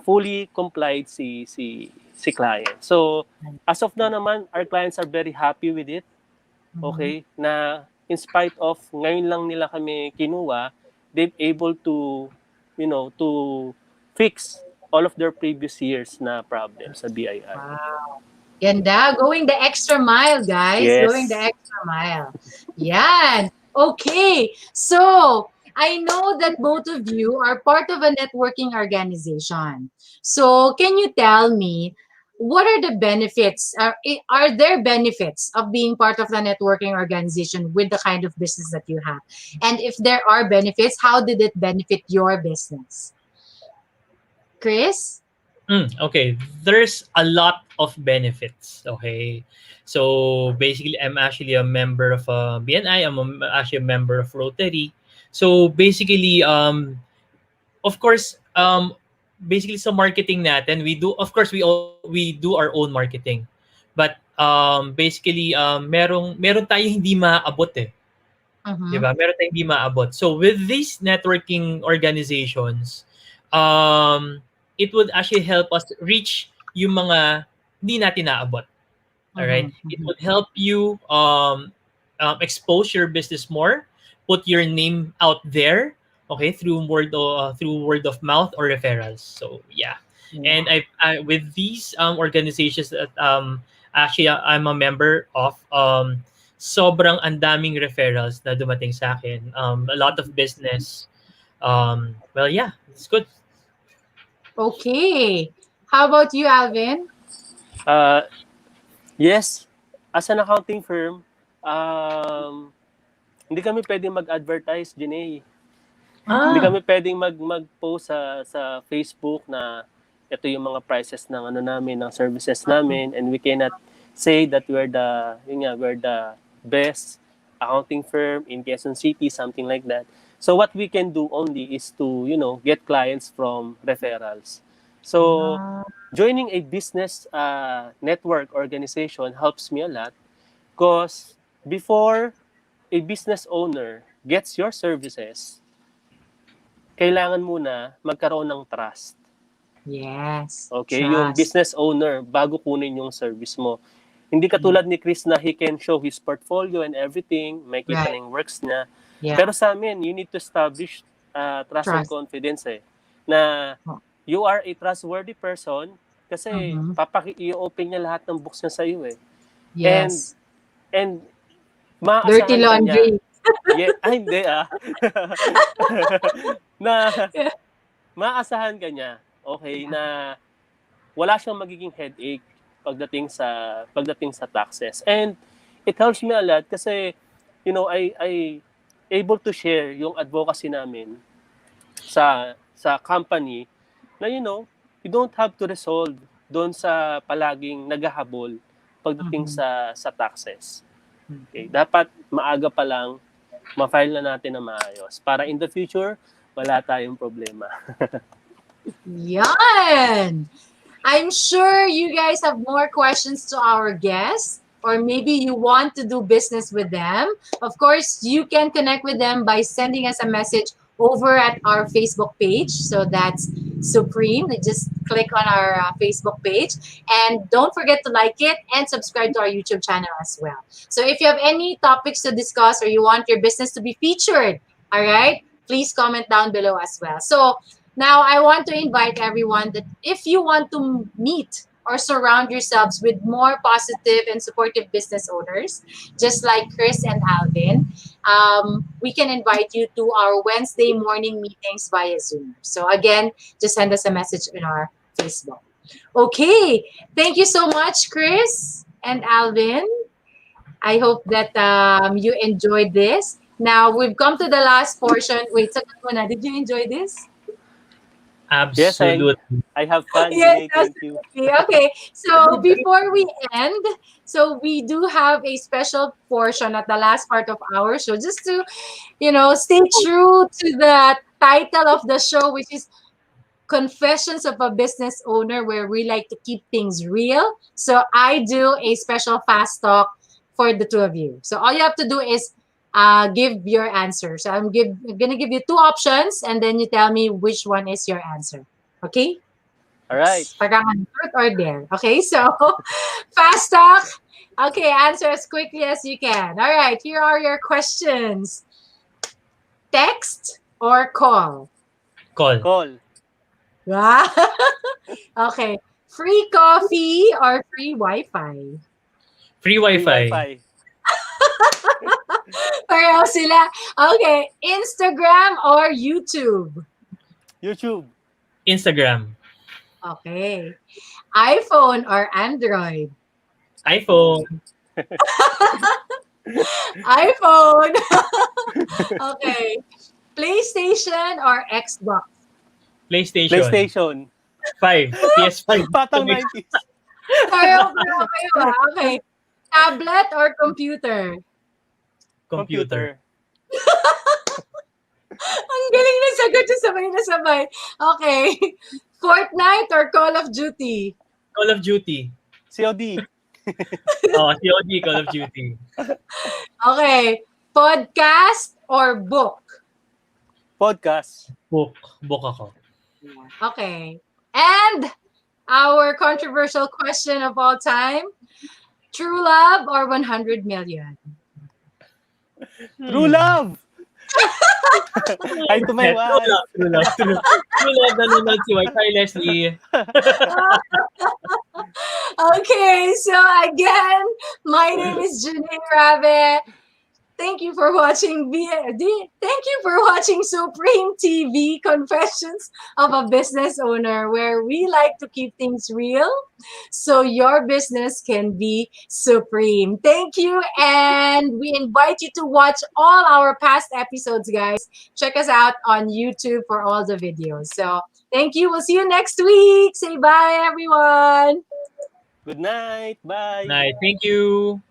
fully complied si client. So as of now naman, our clients are very happy with it. Mhm. Okay, na in spite of ngayon lang nila kami kinuha, they've able to fix all of their previous years na problems sa BIR. Wow. Ganda. Going the extra mile, guys. Going the Yes. extra mile. Yan. Okay. So, I know that both of you are part of a networking organization. So, can you tell me what are the benefits? Are there benefits of being part of the networking organization with the kind of business that you have? And if there are benefits, how did it benefit your business? Chris? Okay, there's a lot of benefits. Okay, so basically, I'm actually a member of BNI. Actually a member of Rotary. So basically, of course, basically sa marketing natin, we do, of course, we do our own marketing. But basically, meron tayo hindi maaabot eh. Di Mm-hmm. ba? Meron tayong hindi maabot. So with these networking organizations, it would actually help us reach yung mga hindi natin naabot. All right? It Mm-hmm. would help you expose your business more, put your name out there, okay, through word of mouth or referrals. So yeah. And I with these organizations that actually I'm a member of, sobrang andaming referrals na dumating sa akin. A lot of business. Well, yeah, it's good. Okay. How about you, Alvin? Uh, yes, as an accounting firm, hindi kami pwedeng mag-advertise, Janae. Hindi Ah, kami pwedeng mag-post sa Facebook na ito yung mga prices ng namin, ng services namin, and we cannot say that we're the best accounting firm in Quezon City, something like that. So what we can do only is to, get clients from referrals. So Ah, joining a business network organization helps me a lot because before a business owner gets your services, kailangan muna magkaroon ng trust. yes. Okay? Yung Trust. business owner bago kunin yung service mo. Hindi Yeah. katulad ni Chris na he can show his portfolio and everything, may kita Right. na yung works niya. Yeah. Pero sa amin, you need to establish trust and Trust. confidence na Oh. you are a trustworthy person kasi Mm-hmm. i-open niya lahat ng books niya sa iyo And Yes. and Dirty maasahan ka niya. laundry. Hindi na maasahan ka niya, okay, na wala siyang magiging headache pagdating sa taxes. And it helps me a lot kasi I able to share yung advocacy namin sa company na you don't have to resolve doon sa palaging naghahabol pagdating Mm-hmm. sa taxes. Okay, dapat maaga pa lang ma-file na natin na maayos para in the future wala tayong problema. Yan. I'm sure you guys have more questions to our guests, or maybe you want to do business with them. Of course, you can connect with them by sending us a message over at our Facebook page. So that's Supreme. Just click on our Facebook page. And don't forget to like it and subscribe to our YouTube channel as well. So if you have any topics to discuss or you want your business to be featured, all right, please comment down below as well. So now I want to invite everyone that if you want to meet or surround yourselves with more positive and supportive business owners, just like Chris and Alvin, we can invite you to our Wednesday morning meetings via Zoom. So again, just send us a message in our Facebook. Okay, thank you so much, Chris and Alvin. I hope that you enjoyed this. Now we've come to the last portion. Wait, saglit muna. Did you enjoy this? Yes, Absolutely. I have fun, Yes, Janae. Thank you. absolutely. Okay, so before we end, so we do have a special portion at the last part of our show, just to, stay true to the title of the show, which is Confessions of a Business Owner, where we like to keep things real. So I do a special fast talk for the two of you. So all you have to do is give your answer. So I'm gonna give you two options, and then you tell me which one is your answer. Okay? All right. Pagkakan truth or dare. Okay, so fast talk. Okay, answer as quickly as you can. All right, here are your questions. Text or call? Call. Call. Wow. Okay. Free coffee or free Wi-Fi? Free Free Wi-Fi. Wi-Fi. Pareho sila. Okay. Instagram or YouTube? YouTube. Instagram. Okay. iPhone or Android? iPhone. iPhone. Okay. PlayStation or Xbox? PlayStation. PlayStation. 5. PS5. Patang 90s. Pareho kayo ba? Okay. Tablet or computer? Computer. Ang galing na sagot yung sabay na sabay. Okay. Fortnite or Call of Duty? Call of Duty. COD. COD, Call of Duty. Okay. Podcast or book? Podcast. Book. Book ako. Okay. And our controversial question of all time. True love or 100 million? True love. Hi to my True wife. love. True love. True love. Nanonood si White. Hi, Leslie. Okay, so again, my name is Janae Rabbit. Thank you for watching Thank you for watching Supreme TV Confessions of a Business Owner, where we like to keep things real so your business can be supreme. Thank you, and we invite you to watch all our past episodes, guys. Check us out on YouTube for all the videos. So thank you. We'll see you next week. Say bye, everyone. Good night. Bye. Night. Thank you.